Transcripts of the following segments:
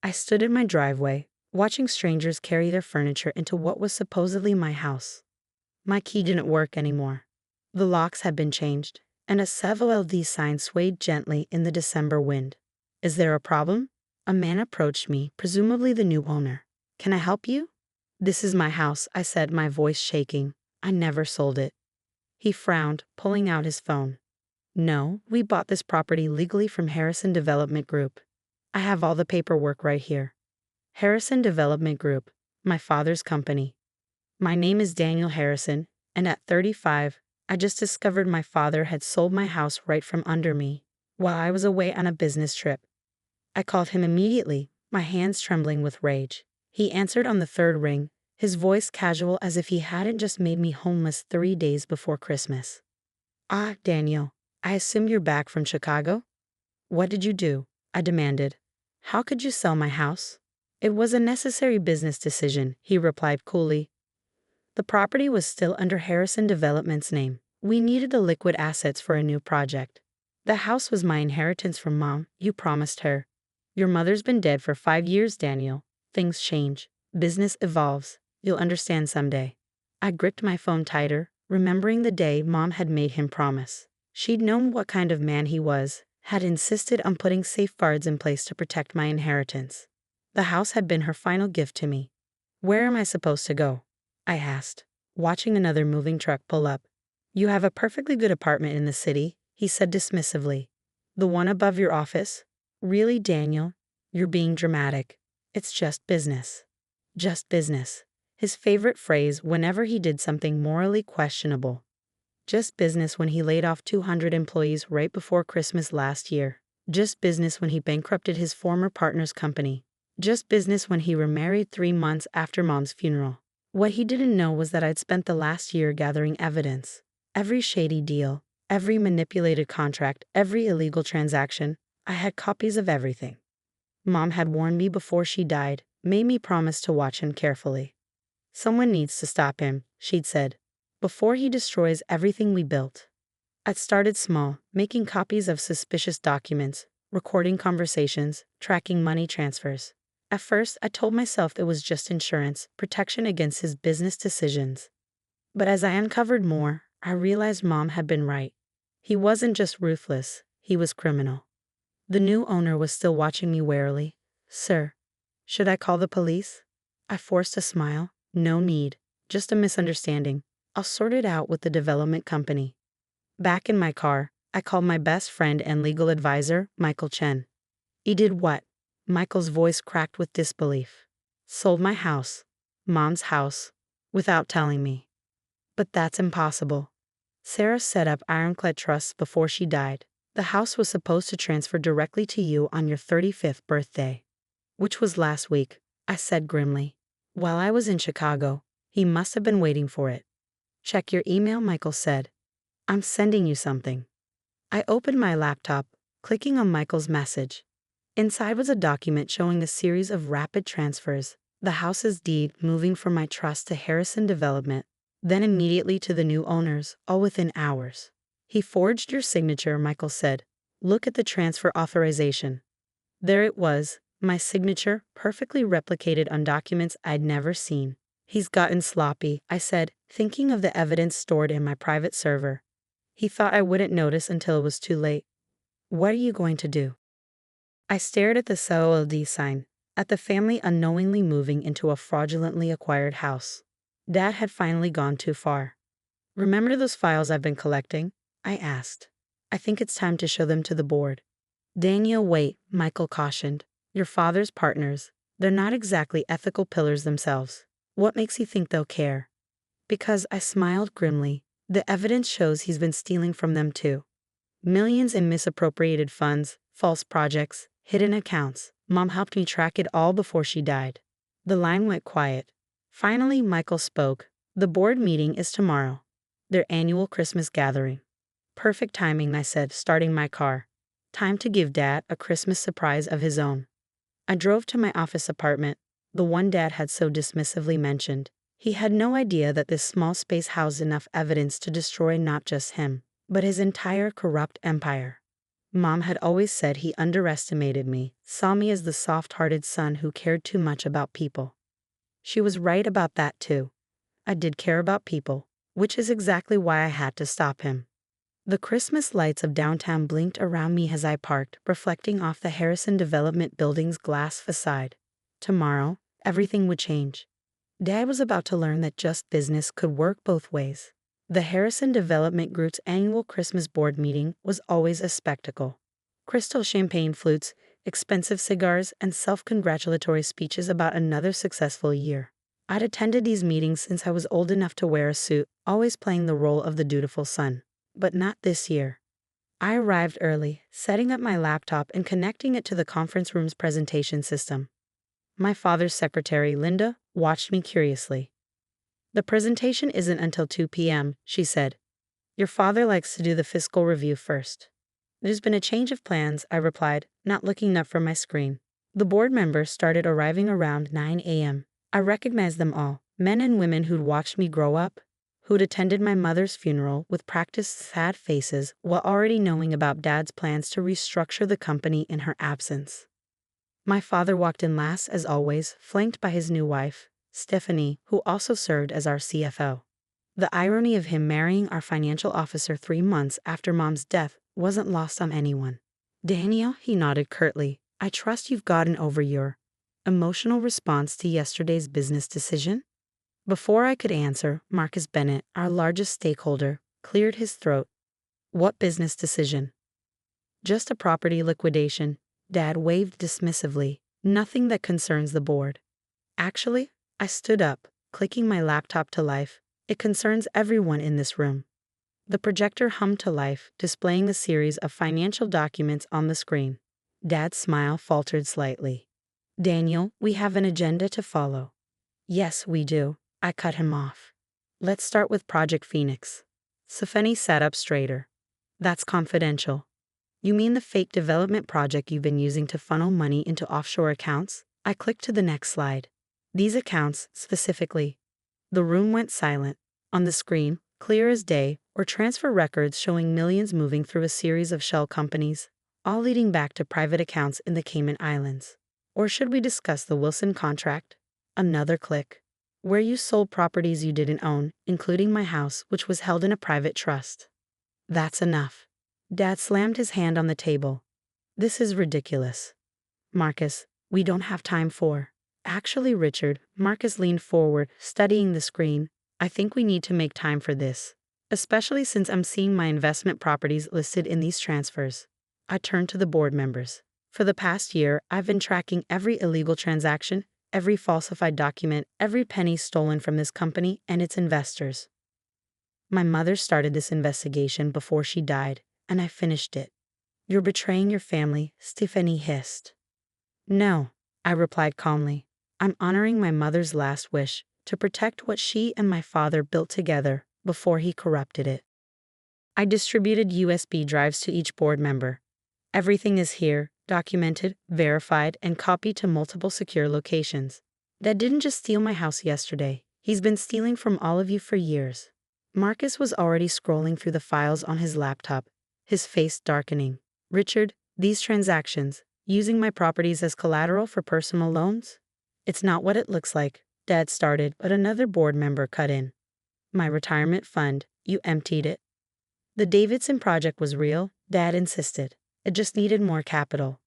I stood in my driveway, watching strangers carry their furniture into what was supposedly my house. My key didn't work anymore. The locks had been changed, and a several LD sign swayed gently in the December wind. Is there a problem? A man approached me, presumably the new owner. Can I help you? This is my house, I said, my voice shaking. I never sold it. He frowned, pulling out his phone. No, we bought this property legally from Harrison Development Group. I have all the paperwork right here. Harrison Development Group, my father's company. My name is Daniel Harrison, and at 35, I just discovered my father had sold my house right from under me, while I was away on a business trip. I called him immediately, my hands trembling with rage. He answered on the third ring, his voice casual as if he hadn't just made me homeless 3 days before Christmas. Ah, Daniel, I assume you're back from Chicago? What did you do? I demanded. How could you sell my house? It was a necessary business decision, he replied coolly. The property was still under Harrison Development's name. We needed the liquid assets for a new project. The house was my inheritance from Mom, you promised her. Your mother's been dead for 5 years, Daniel. Things change. Business evolves. You'll understand someday. I gripped my phone tighter, remembering the day Mom had made him promise. She'd known what kind of man he was, had insisted on putting safeguards in place to protect my inheritance. The house had been her final gift to me. Where am I supposed to go? I asked, watching another moving truck pull up. You have a perfectly good apartment in the city, he said dismissively. The one above your office? Really, Daniel? You're being dramatic. It's just business. Just business. His favorite phrase whenever he did something morally questionable. Just business when he laid off 200 employees right before Christmas last year. Just business when he bankrupted his former partner's company. Just business when he remarried 3 months after Mom's funeral. What he didn't know was that I'd spent the last year gathering evidence. Every shady deal, every manipulated contract, every illegal transaction, I had copies of everything. Mom had warned me before she died, made me promise to watch him carefully. Someone needs to stop him, she'd said, before he destroys everything we built. I'd started small, making copies of suspicious documents, recording conversations, tracking money transfers. At first, I told myself it was just insurance, protection against his business decisions. But as I uncovered more, I realized Mom had been right. He wasn't just ruthless, he was criminal. The new owner was still watching me warily. Sir, should I call the police? I forced a smile. No need. Just a misunderstanding. I'll sort it out with the development company. Back in my car, I called my best friend and legal advisor, Michael Chen. He did what? Michael's voice cracked with disbelief. Sold my house. Mom's house. Without telling me. But that's impossible. Sarah set up ironclad trusts before she died. The house was supposed to transfer directly to you on your 35th birthday. Which was last week, I said grimly. While I was in Chicago, he must have been waiting for it. Check your email, Michael said. I'm sending you something. I opened my laptop, clicking on Michael's message. Inside was a document showing a series of rapid transfers, the house's deed moving from my trust to Harrison Development, then immediately to the new owners, all within hours. He forged your signature, Michael said. Look at the transfer authorization. There it was, my signature, perfectly replicated on documents I'd never seen. He's gotten sloppy, I said, thinking of the evidence stored in my private server. He thought I wouldn't notice until it was too late. What are you going to do? I stared at the COLD sign, at the family unknowingly moving into a fraudulently acquired house. Dad had finally gone too far. Remember those files I've been collecting? I asked. I think it's time to show them to the board. Daniel, wait, Michael cautioned. Your father's partners. They're not exactly ethical pillars themselves. What makes you think they'll care? Because I smiled grimly. The evidence shows he's been stealing from them too. Millions in misappropriated funds, false projects, hidden accounts. Mom helped me track it all before she died. The line went quiet. Finally, Michael spoke. The board meeting is tomorrow. Their annual Christmas gathering. Perfect timing, I said, starting my car. Time to give Dad a Christmas surprise of his own. I drove to my office apartment, the one Dad had so dismissively mentioned. He had no idea that this small space housed enough evidence to destroy not just him, but his entire corrupt empire. Mom had always said he underestimated me, saw me as the soft-hearted son who cared too much about people. She was right about that too. I did care about people, which is exactly why I had to stop him. The Christmas lights of downtown blinked around me as I parked, reflecting off the Harrison Development Building's glass facade. Tomorrow, everything would change. Dad was about to learn that just business could work both ways. The Harrison Development Group's annual Christmas board meeting was always a spectacle. Crystal champagne flutes, expensive cigars, and self-congratulatory speeches about another successful year. I'd attended these meetings since I was old enough to wear a suit, always playing the role of the dutiful son. But not this year. I arrived early, setting up my laptop and connecting it to the conference room's presentation system. My father's secretary, Linda, watched me curiously. "The presentation isn't until 2 p.m., she said. "Your father likes to do the fiscal review first." "There's been a change of plans," I replied, not looking up from my screen. The board members started arriving around 9 a.m. I recognized them all, men and women who'd watched me grow up, who'd attended my mother's funeral with practiced sad faces while already knowing about Dad's plans to restructure the company in her absence. My father walked in last as always, flanked by his new wife, Stephanie, who also served as our CFO. The irony of him marrying our financial officer 3 months after Mom's death wasn't lost on anyone. "Daniel," he nodded curtly, "I trust you've gotten over your emotional response to yesterday's business decision?" Before I could answer, Marcus Bennett, our largest stakeholder, cleared his throat. "What business decision?" "Just a property liquidation," Dad waved dismissively. "Nothing that concerns the board." "Actually," I stood up, clicking my laptop to life, "it concerns everyone in this room." The projector hummed to life, displaying a series of financial documents on the screen. Dad's smile faltered slightly. "Daniel, we have an agenda to follow." "Yes, we do," I cut him off. "Let's start with Project Phoenix." Stephanie sat up straighter. "That's confidential." "You mean the fake development project you've been using to funnel money into offshore accounts?" I clicked to the next slide. "These accounts, specifically." The room went silent. On the screen, clear as day, were transfer records showing millions moving through a series of shell companies, all leading back to private accounts in the Cayman Islands. "Or should we discuss the Wilson contract?" Another click. "Where you sold properties you didn't own, including my house, which was held in a private trust." "That's enough." Dad slammed his hand on the table. "This is ridiculous. Marcus, we don't have time for." "Actually, Richard," Marcus leaned forward, studying the screen, "I think we need to make time for this. Especially since I'm seeing my investment properties listed in these transfers." I turned to the board members. "For the past year, I've been tracking every illegal transaction, every falsified document, every penny stolen from this company and its investors. My mother started this investigation before she died, and I finished it." "You're betraying your family," Stephanie hissed. "No," I replied calmly. "I'm honoring my mother's last wish to protect what she and my father built together before he corrupted it." I distributed USB drives to each board member. "Everything is here, documented, verified, and copied to multiple secure locations. Dad didn't just steal my house yesterday. He's been stealing from all of you for years." Marcus was already scrolling through the files on his laptop, his face darkening. "Richard, these transactions, using my properties as collateral for personal loans? It's not what it looks like," Dad started, but another board member cut in. "My retirement fund, you emptied it." "The Davidson project was real," Dad insisted. "It just needed more capital."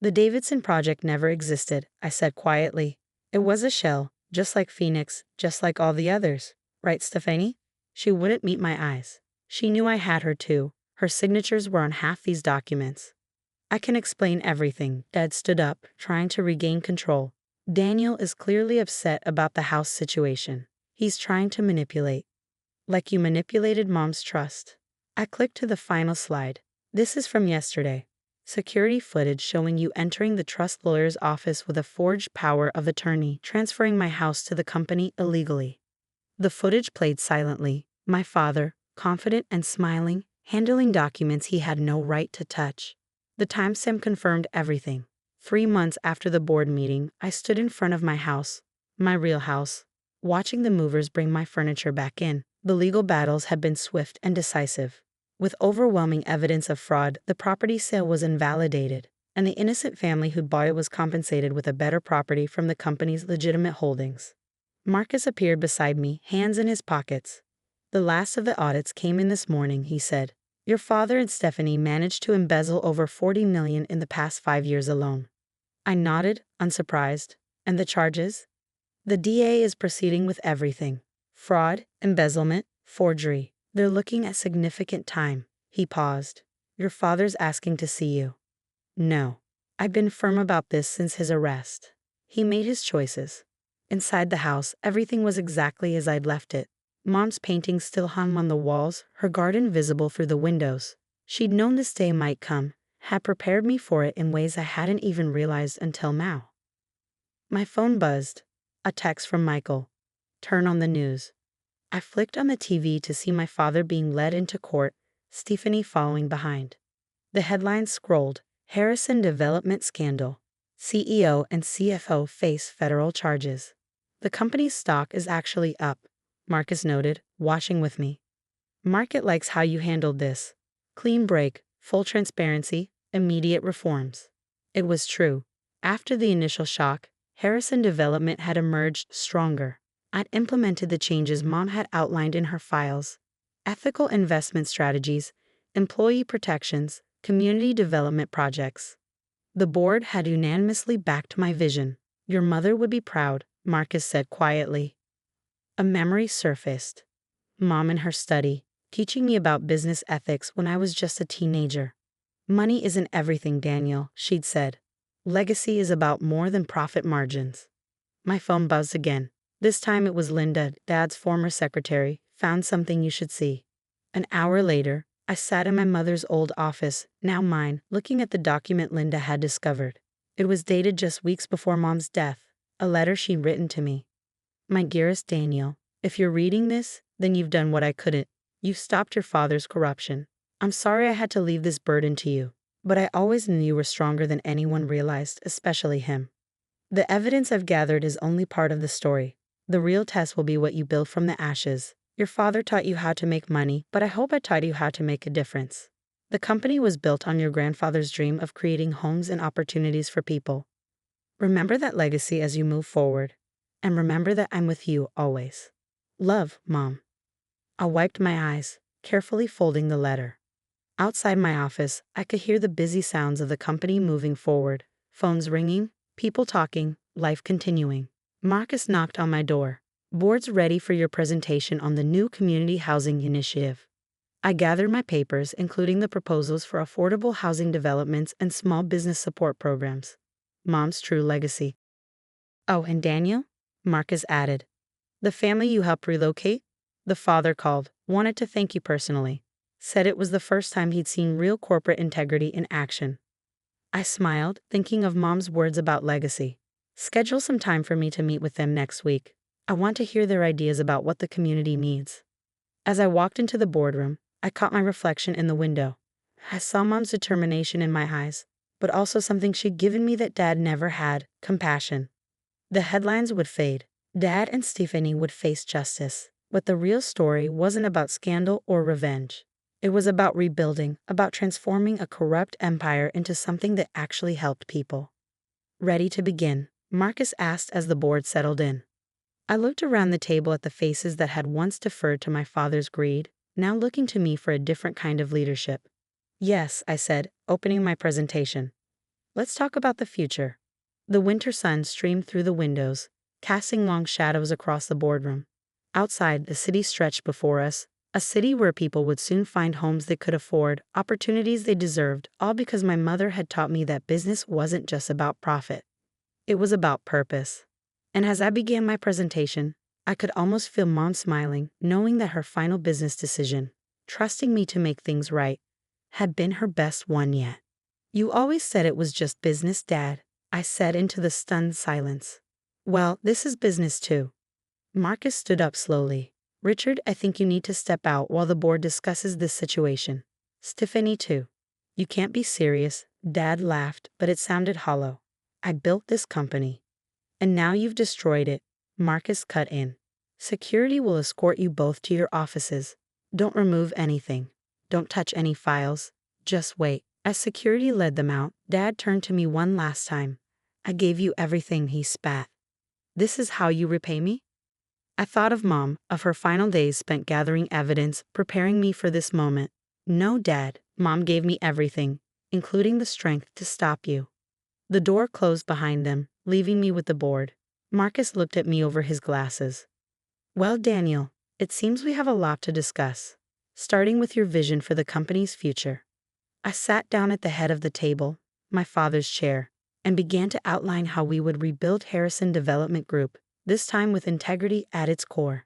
"The Davidson project never existed," I said quietly. "It was a shell, just like Phoenix, just like all the others. Right, Stephanie?" She wouldn't meet my eyes. She knew I had her too. Her signatures were on half these documents. "I can explain everything." Dad stood up, trying to regain control. "Daniel is clearly upset about the house situation. He's trying to manipulate. Like you manipulated Mom's trust." I clicked to the final slide. "This is from yesterday. Security footage showing you entering the trust lawyer's office with a forged power of attorney, transferring my house to the company illegally." The footage played silently. My father, confident and smiling, handling documents he had no right to touch. The timestamp confirmed everything. 3 months after the board meeting, I stood in front of my house, my real house, watching the movers bring my furniture back in. The legal battles had been swift and decisive. With overwhelming evidence of fraud, the property sale was invalidated, and the innocent family who bought it was compensated with a better property from the company's legitimate holdings. Marcus appeared beside me, hands in his pockets. The last of the audits came in this morning, he said. Your father and Stephanie managed to embezzle over $40 million in the past 5 years alone. I nodded, unsurprised. And the charges? The DA is proceeding with everything. Fraud, embezzlement, forgery. They're looking at significant time. He paused. Your father's asking to see you. No. I've been firm about this since his arrest. He made his choices. Inside the house, everything was exactly as I'd left it. Mom's paintings still hung on the walls, her garden visible through the windows. She'd known this day might come, had prepared me for it in ways I hadn't even realized until now. My phone buzzed. A text from Michael. Turn on the news. I flicked on the TV to see my father being led into court, Stephanie following behind. The headlines scrolled. Harrison Development Scandal. CEO and CFO face federal charges. The company's stock is actually up, Marcus noted, watching with me. Market likes how you handled this. Clean break, full transparency, immediate reforms. It was true. After the initial shock, Harrison Development had emerged stronger. I'd implemented the changes Mom had outlined in her files. Ethical investment strategies, employee protections, community development projects. The board had unanimously backed my vision. Your mother would be proud, Marcus said quietly. A memory surfaced. Mom in her study, teaching me about business ethics when I was just a teenager. Money isn't everything, Daniel, she'd said. Legacy is about more than profit margins. My phone buzzed again. This time it was Linda, Dad's former secretary, found something you should see. An hour later, I sat in my mother's old office, now mine, looking at the document Linda had discovered. It was dated just weeks before Mom's death, a letter she'd written to me. My dearest Daniel, if you're reading this, then you've done what I couldn't. You've stopped your father's corruption. I'm sorry I had to leave this burden to you, but I always knew you were stronger than anyone realized, especially him. The evidence I've gathered is only part of the story. The real test will be what you build from the ashes. Your father taught you how to make money, but I hope I taught you how to make a difference. The company was built on your grandfather's dream of creating homes and opportunities for people. Remember that legacy as you move forward. And remember that I'm with you always. Love, Mom. I wiped my eyes, carefully folding the letter. Outside my office, I could hear the busy sounds of the company moving forward, phones ringing, people talking, life continuing. Marcus knocked on my door. Board's ready for your presentation on the new community housing initiative. I gathered my papers, including the proposals for affordable housing developments and small business support programs. Mom's true legacy. Oh, and Daniel? Marcus added. The family you helped relocate? The father called, wanted to thank you personally. Said it was the first time he'd seen real corporate integrity in action. I smiled, thinking of Mom's words about legacy. Schedule some time for me to meet with them next week. I want to hear their ideas about what the community needs. As I walked into the boardroom, I caught my reflection in the window. I saw Mom's determination in my eyes, but also something she'd given me that Dad never had, compassion. The headlines would fade. Dad and Stephanie would face justice, but the real story wasn't about scandal or revenge. It was about rebuilding, about transforming a corrupt empire into something that actually helped people. Ready to begin? Marcus asked as the board settled in. I looked around the table at the faces that had once deferred to my father's greed, now looking to me for a different kind of leadership. Yes, I said, opening my presentation. Let's talk about the future. The winter sun streamed through the windows, casting long shadows across the boardroom. Outside, the city stretched before us, a city where people would soon find homes they could afford, opportunities they deserved, all because my mother had taught me that business wasn't just about profit. It was about purpose. And as I began my presentation, I could almost feel Mom smiling, knowing that her final business decision, trusting me to make things right, had been her best one yet. You always said it was just business, Dad, I said into the stunned silence. Well, this is business too. Marcus stood up slowly. Richard, I think you need to step out while the board discusses this situation. Stephanie too. You can't be serious, Dad laughed, but it sounded hollow. I built this company. And now you've destroyed it, Marcus cut in. Security will escort you both to your offices. Don't remove anything. Don't touch any files. Just wait. As security led them out, Dad turned to me one last time. I gave you everything, he spat. This is how you repay me? I thought of Mom, of her final days spent gathering evidence, preparing me for this moment. No, Dad, Mom gave me everything, including the strength to stop you. The door closed behind them, leaving me with the board. Marcus looked at me over his glasses. Well, Daniel, it seems we have a lot to discuss, starting with your vision for the company's future. I sat down at the head of the table, my father's chair, and began to outline how we would rebuild Harrison Development Group, this time with integrity at its core.